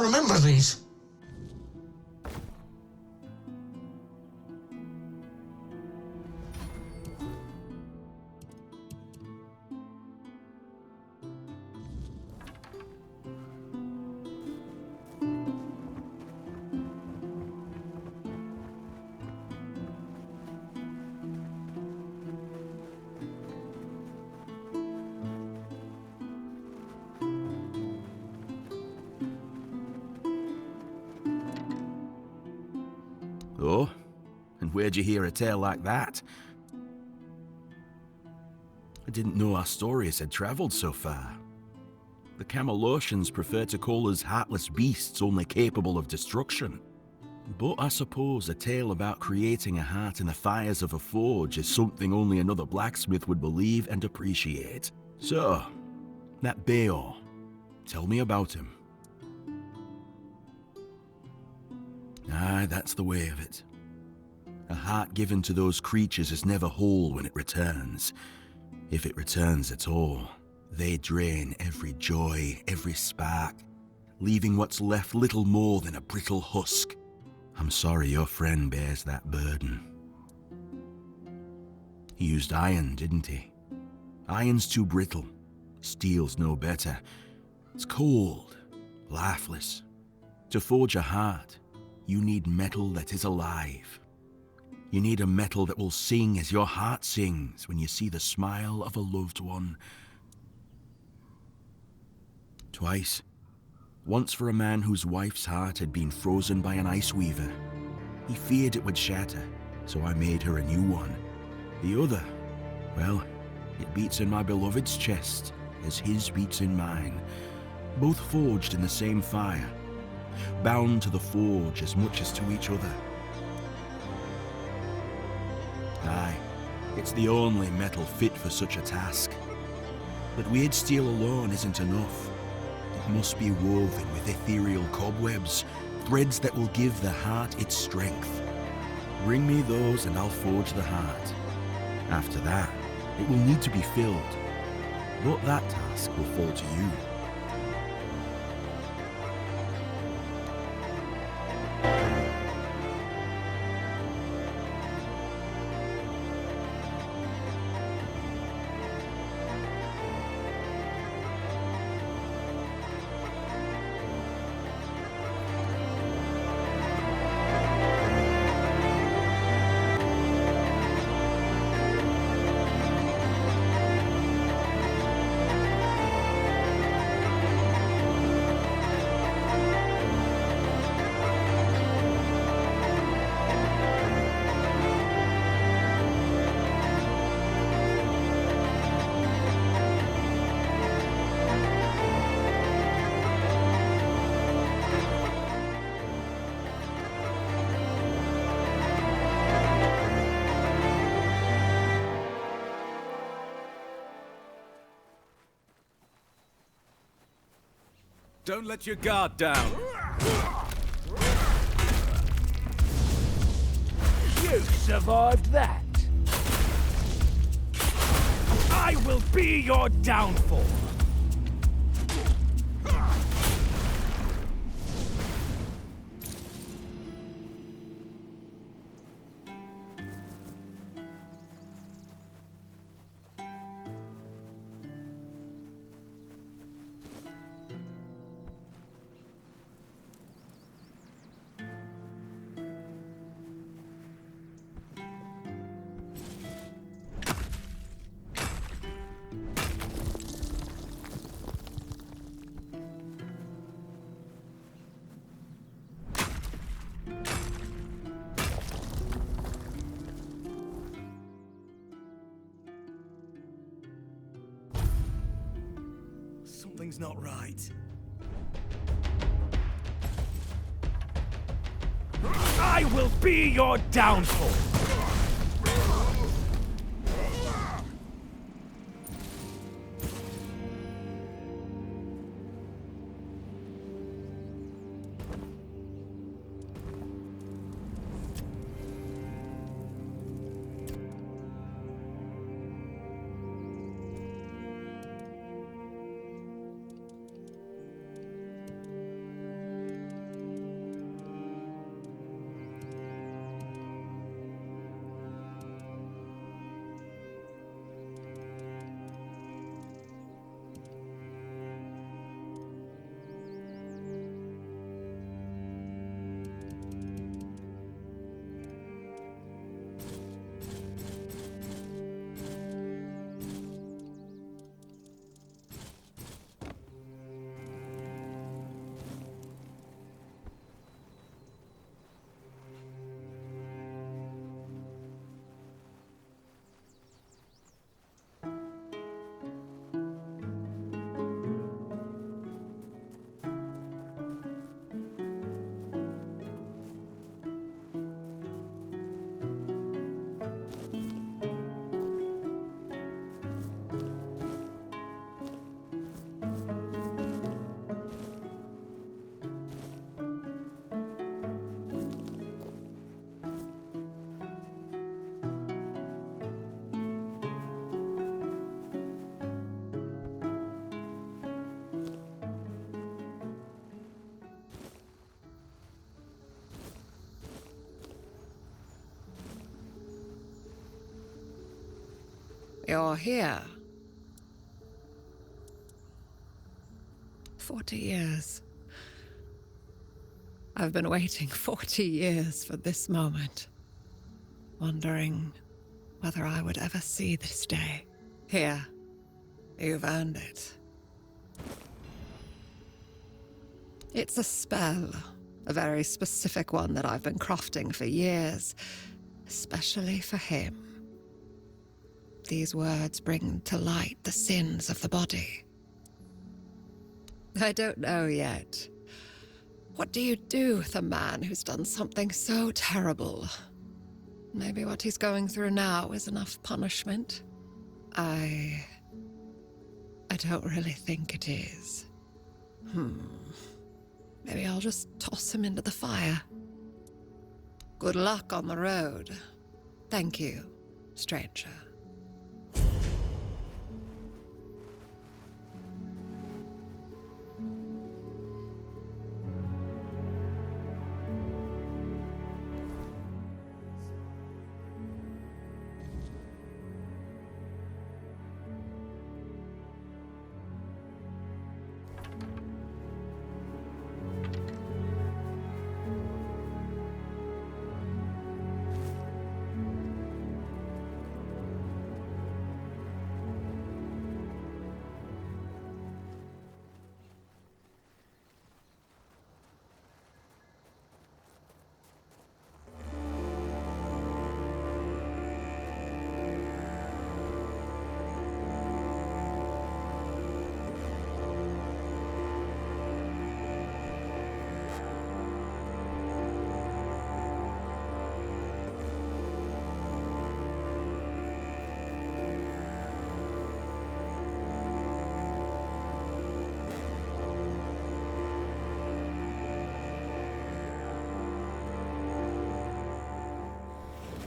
remember these. Oh? And where'd you hear a tale like that? I didn't know our stories had travelled so far. The Camelosians prefer to call us heartless beasts only capable of destruction. But I suppose a tale about creating a heart in the fires of a forge is something only another blacksmith would believe and appreciate. So, that Beor, tell me about him. Aye, that's the way of it. A heart given to those creatures is never whole when it returns. If it returns at all, they drain every joy, every spark, leaving what's left little more than a brittle husk. I'm sorry your friend bears that burden. He used iron, didn't he? Iron's too brittle. Steel's no better. It's cold, lifeless. To forge a heart, you need metal that is alive. You need a metal that will sing as your heart sings when you see the smile of a loved one. Twice. Once for a man whose wife's heart had been frozen by an ice weaver. He feared it would shatter, so I made her a new one. The other, well, it beats in my beloved's chest as his beats in mine. Both forged in the same fire, bound to the forge as much as to each other. Aye, it's the only metal fit for such a task. But weird steel alone isn't enough. It must be woven with ethereal cobwebs, threads that will give the heart its strength. Bring me those and I'll forge the heart. After that, it will need to be filled. But that task will fall to you. Don't let your guard down. You survived that. I will be your downfall. Something's not right. I will be your downfall. You're here. 40 years. I've been waiting 40 years for this moment, wondering whether I would ever see this day. Here, you've earned it. It's a spell, a very specific one that I've been crafting for years, especially for him. These words bring to light the sins of the body. I don't know yet. What do you do with a man who's done something so terrible? Maybe what he's going through now is enough punishment? I don't really think it is. Maybe I'll just toss him into the fire. Good luck on the road. Thank you, stranger.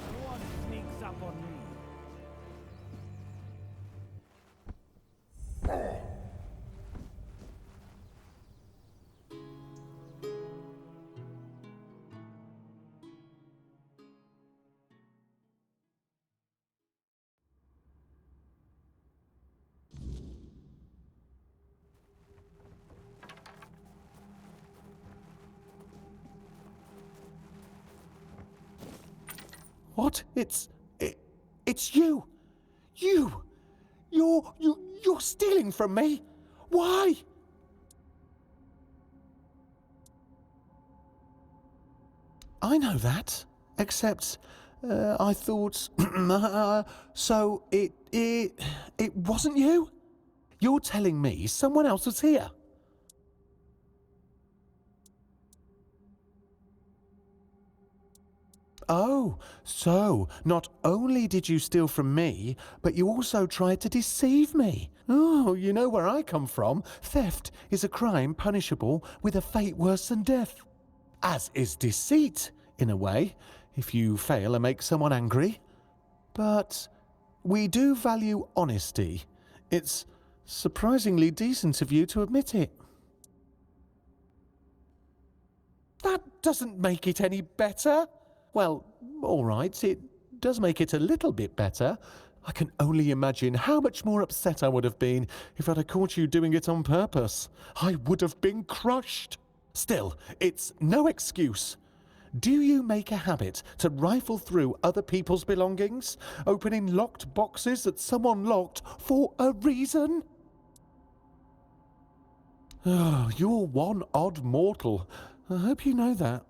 No one sneaks up on me. What? It's you! You! You're stealing from me! Why? I know that, except, I thought, so it wasn't you? You're telling me someone else was here? Oh, so not only did you steal from me, but you also tried to deceive me. Oh, you know where I come from. Theft is a crime punishable with a fate worse than death. As is deceit, in a way, if you fail and make someone angry. But we do value honesty. It's surprisingly decent of you to admit it. That doesn't make it any better. Well, all right, it does make it a little bit better. I can only imagine how much more upset I would have been if I'd have caught you doing it on purpose. I would have been crushed. Still, it's no excuse. Do you make a habit to rifle through other people's belongings, opening locked boxes that someone locked for a reason? Oh, you're one odd mortal. I hope you know that.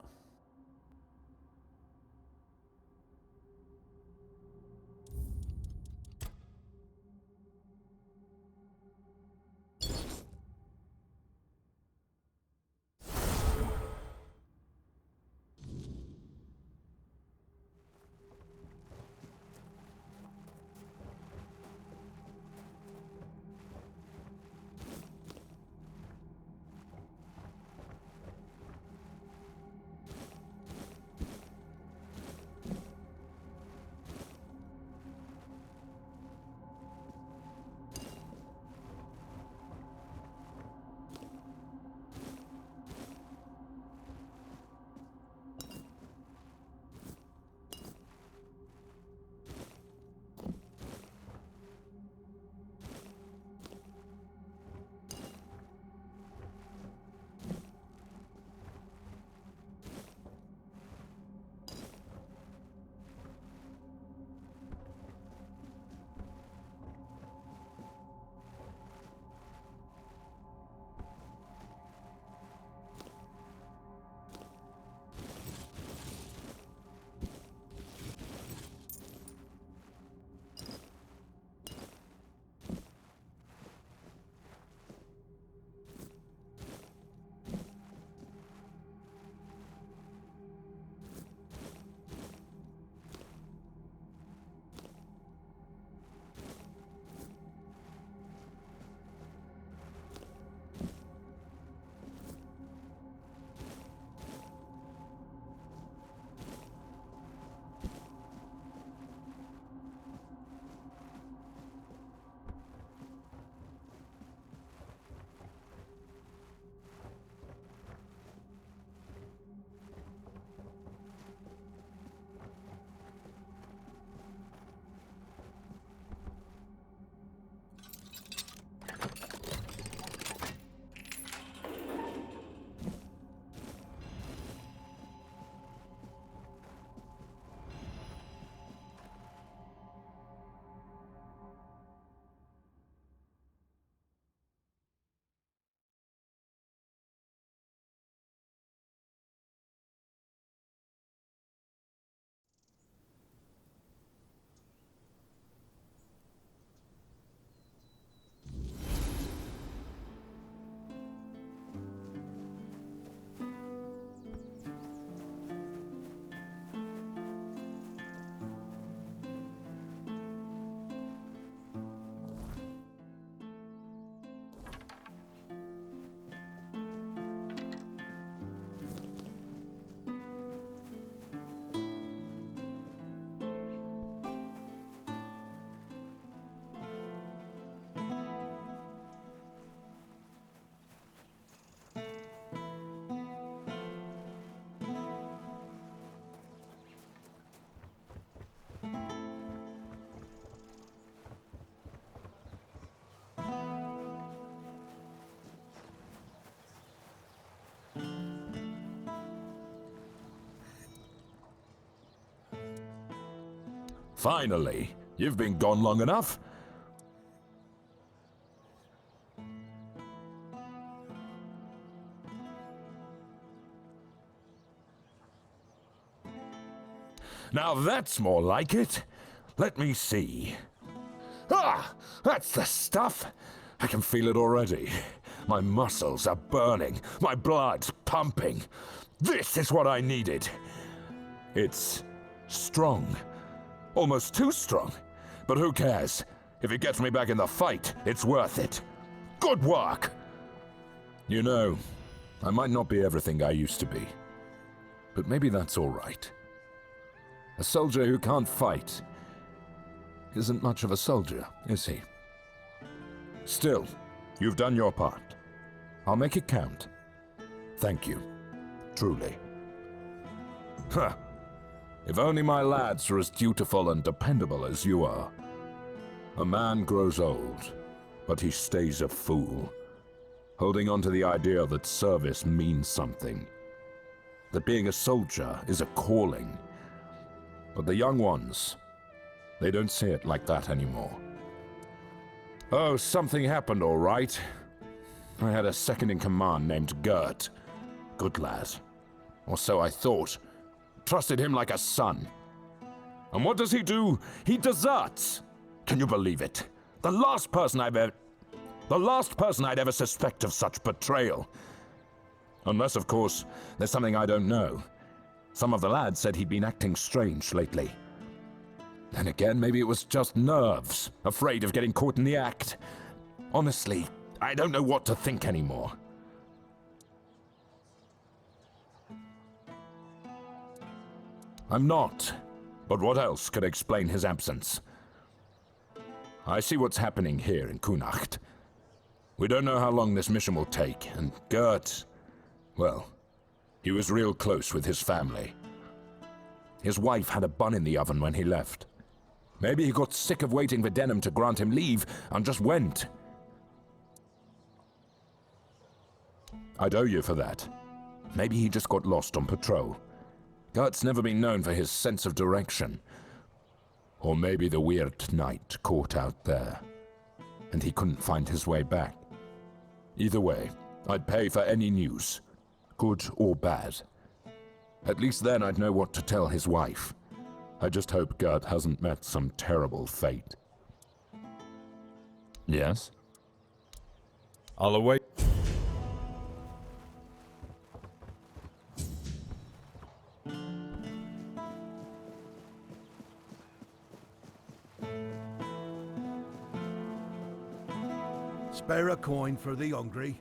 Finally, you've been gone long enough. Now that's more like it. Let me see. Ah! That's the stuff! I can feel it already. My muscles are burning. My blood's pumping. This is what I needed. It's strong. Almost too strong. But who cares? If it gets me back in the fight, it's worth it. Good work! You know, I might not be everything I used to be. But maybe that's all right. A soldier who can't fight isn't much of a soldier, is he? Still, you've done your part. I'll make it count. Thank you. Truly. Huh. If only my lads were as dutiful and dependable as you are. A man grows old, but he stays a fool, holding on to the idea that service means something, that being a soldier is a calling. But the young ones, they don't see it like that anymore. Oh, something happened all right. I had a second-in-command named Gert. Good lad. Or so I thought. Trusted him like a son. And what does he do? He deserts! Can you believe it? The last person I'd ever suspect of such betrayal. Unless, of course, there's something I don't know. Some of the lads said he'd been acting strange lately. Then again, maybe it was just nerves, afraid of getting caught in the act. Honestly, I don't know what to think anymore. I'm not. But what else could explain his absence? I see what's happening here in Kunacht. We don't know how long this mission will take, and Gert, well, he was real close with his family. His wife had a bun in the oven when he left. Maybe he got sick of waiting for Denham to grant him leave and just went. I'd owe you for that. Maybe he just got lost on patrol. Gert's never been known for his sense of direction. Or maybe the weird night caught out there, and he couldn't find his way back. Either way, I'd pay for any news, good or bad. At least then I'd know what to tell his wife. I just hope Gert hasn't met some terrible fate. Yes? I'll await. Spare a coin for the hungry.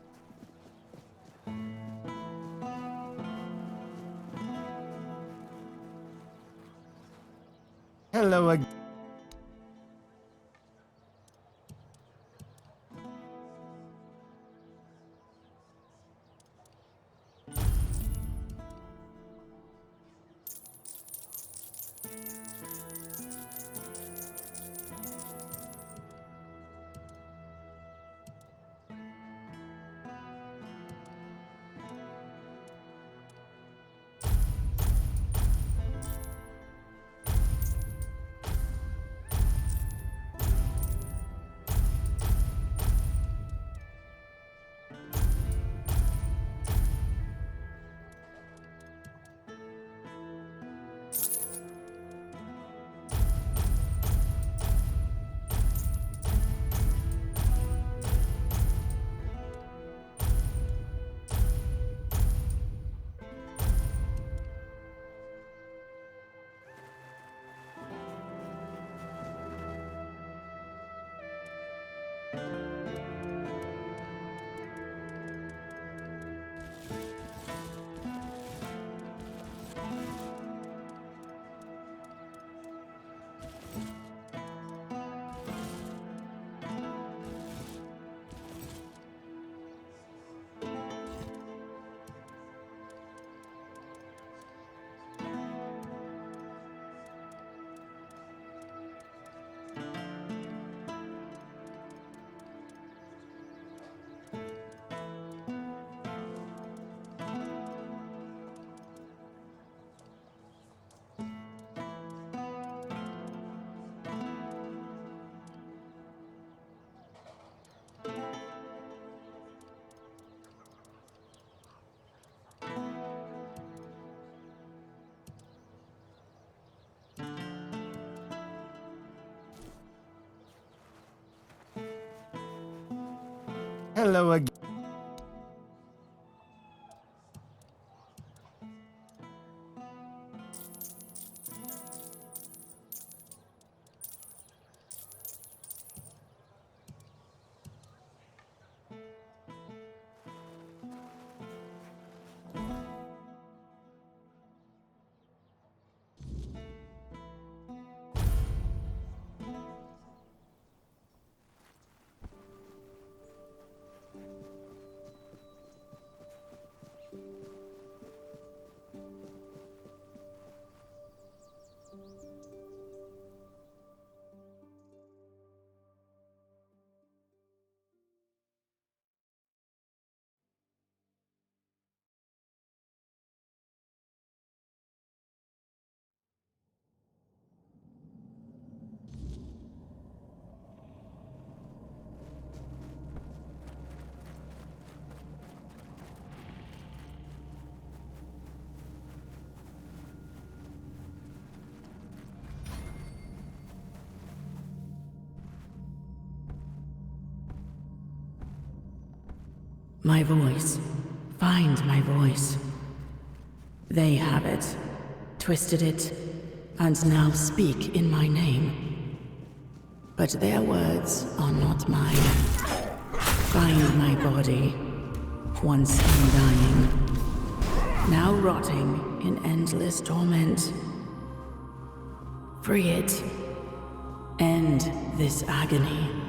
Hello again. Hello again. My voice. Find my voice. They have it, twisted it, and now speak in my name. But their words are not mine. Find my body, once undying, now rotting in endless torment. Free it. End this agony.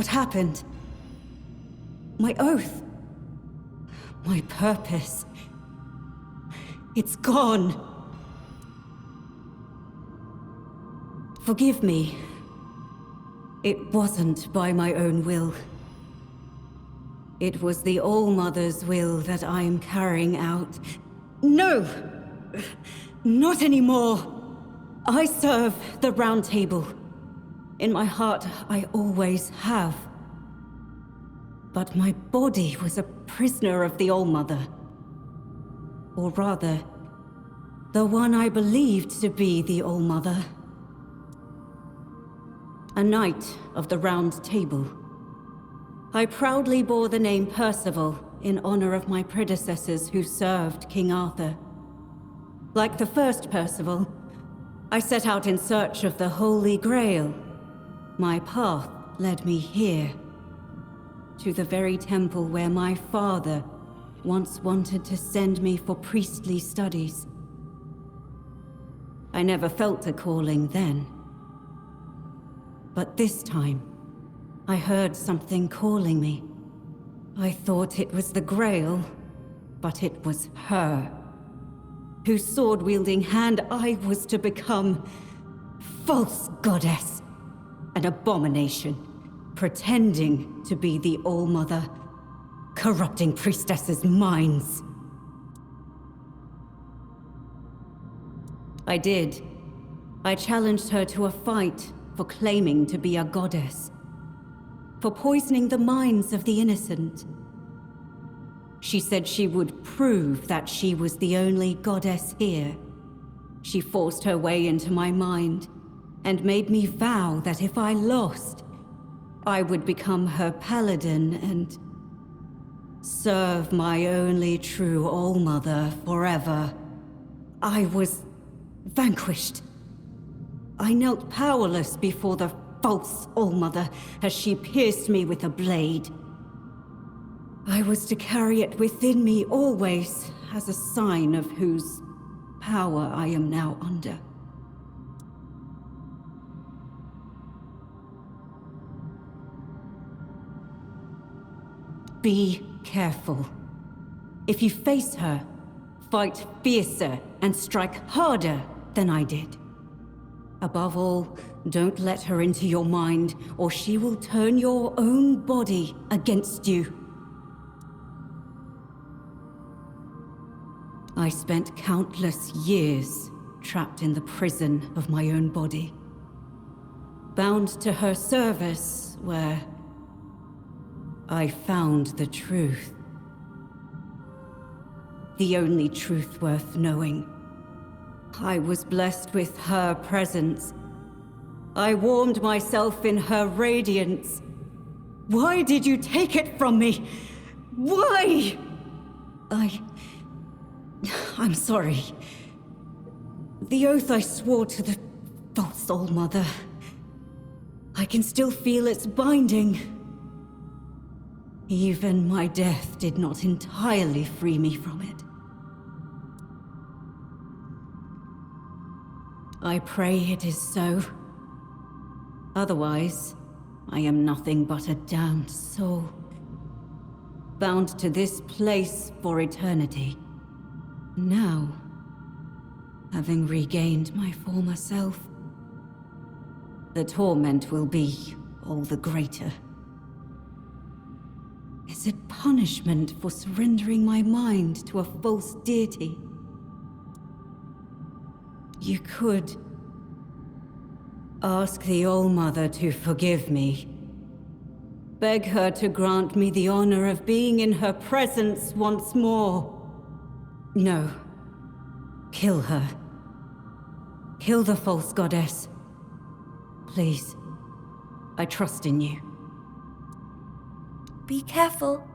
What happened? My oath. My purpose. It's gone. Forgive me. It wasn't by my own will. It was the All-Mother's will that I am carrying out. No! Not anymore! I serve the Round Table. In my heart, I always have. But my body was a prisoner of the All-Mother. Or rather, the one I believed to be the All-Mother. A knight of the Round Table. I proudly bore the name Percival in honor of my predecessors who served King Arthur. Like the first Percival, I set out in search of the Holy Grail. My path led me here, to the very temple where my father once wanted to send me for priestly studies. I never felt a calling then. But this time, I heard something calling me. I thought it was the Grail, but it was her, whose sword-wielding hand I was to become. False goddess, an abomination, pretending to be the All-Mother, corrupting priestesses' minds. I did. I challenged her to a fight for claiming to be a goddess, for poisoning the minds of the innocent. She said she would prove that she was the only goddess here. She forced her way into my mind and made me vow that if I lost, I would become her paladin and serve my only true All-Mother forever. I was vanquished. I knelt powerless before the false All-Mother as she pierced me with a blade. I was to carry it within me always as a sign of whose power I am now under. Be careful. If you face her, fight fiercer and strike harder than I did. Above all, don't let her into your mind, or she will turn your own body against you. I spent countless years trapped in the prison of my own body, bound to her service, where I found the truth. The only truth worth knowing. I was blessed with her presence. I warmed myself in her radiance. Why did you take it from me? Why? I'm sorry. The oath I swore to the false All-Mother. I can still feel its binding. Even my death did not entirely free me from it. I pray it is so. Otherwise, I am nothing but a damned soul, bound to this place for eternity. Now, having regained my former self, the torment will be all the greater. Is it punishment for surrendering my mind to a false deity? You could ask the All-Mother to forgive me. Beg her to grant me the honor of being in her presence once more. No. Kill her. Kill the false goddess. Please. I trust in you. Be careful.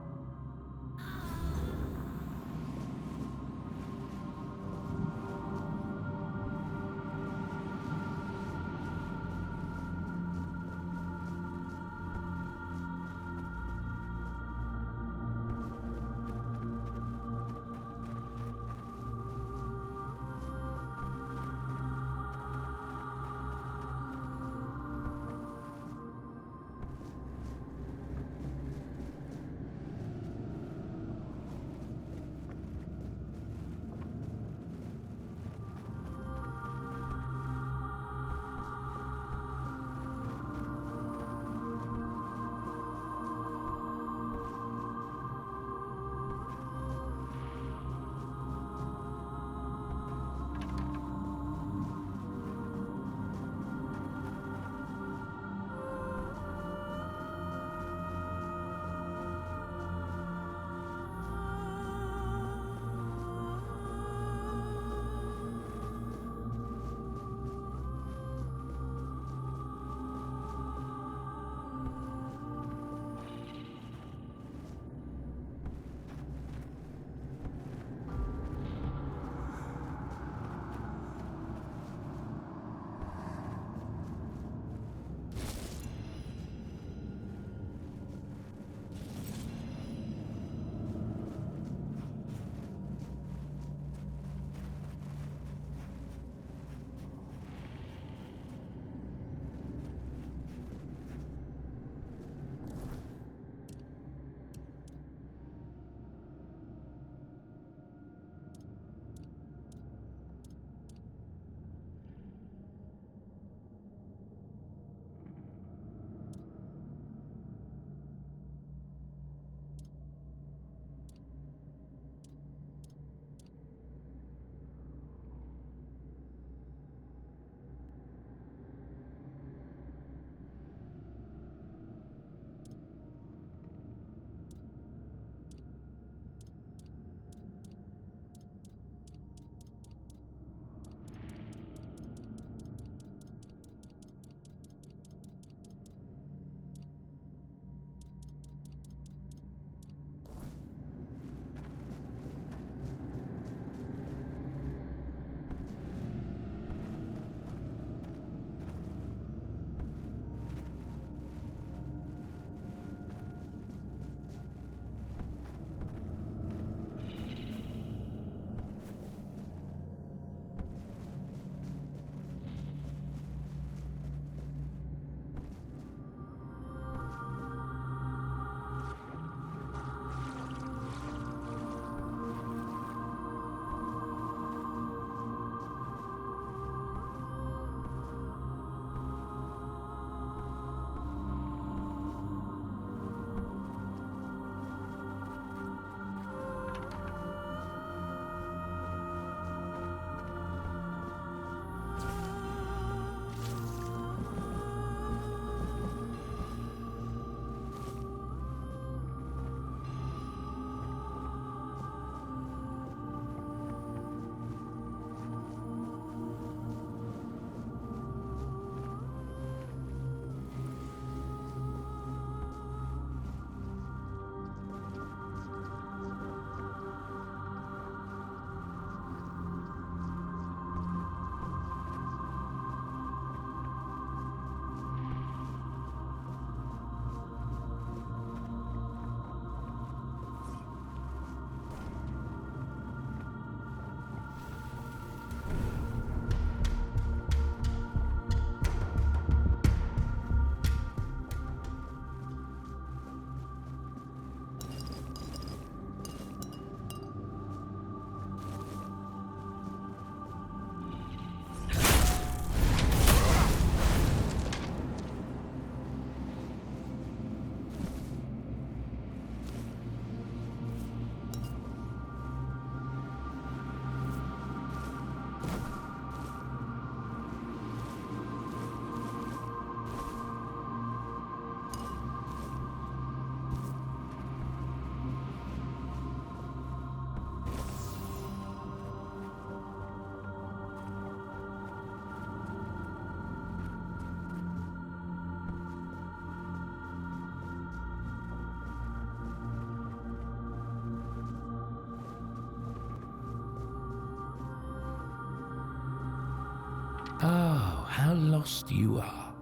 Oh, how lost you are.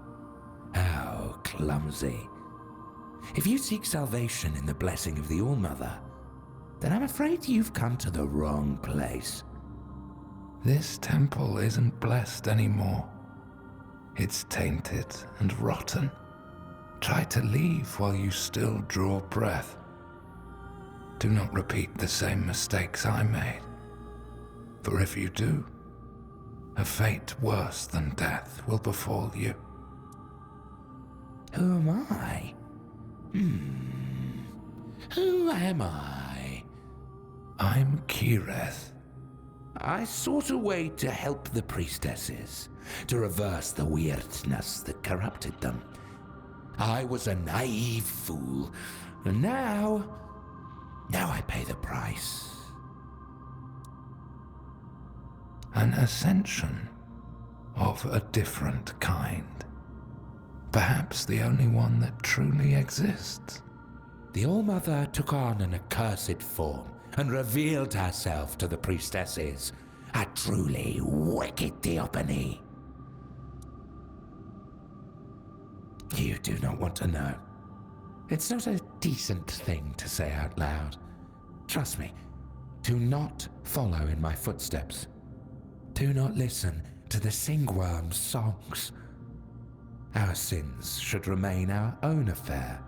How clumsy. If you seek salvation in the blessing of the All-Mother, then I'm afraid you've come to the wrong place. This temple isn't blessed anymore. It's tainted and rotten. Try to leave while you still draw breath. Do not repeat the same mistakes I made. For if you do, a fate worse than death will befall you. Who am I? Who am I? I'm Kireth. I sought a way to help the priestesses, to reverse the weirdness that corrupted them. I was a naive fool, and now I pay the price. An ascension of a different kind. Perhaps the only one that truly exists. The All-Mother took on an accursed form and revealed herself to the priestesses. A truly wicked theophany. You do not want to know. It's not a decent thing to say out loud. Trust me, do not follow in my footsteps. Do not listen to the singworm's songs. Our sins should remain our own affair.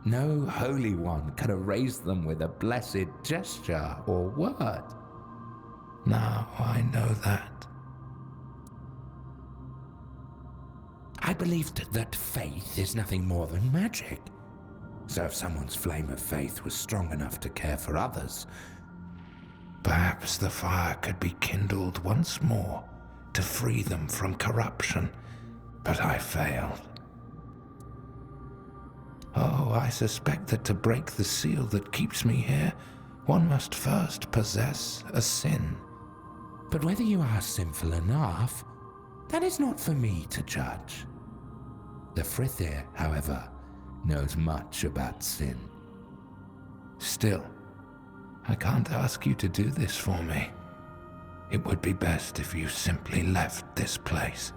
No holy one can erase them with a blessed gesture or word. Now I know that. I believed that faith is nothing more than magic. So if someone's flame of faith was strong enough to care for others, perhaps the fire could be kindled once more to free them from corruption, but I failed. Oh, I suspect that to break the seal that keeps me here, one must first possess a sin. But whether you are sinful enough, that is not for me to judge. The Frithir, however, knows much about sin. Still, I can't ask you to do this for me. It would be best if you simply left this place.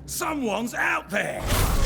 Someone's out there!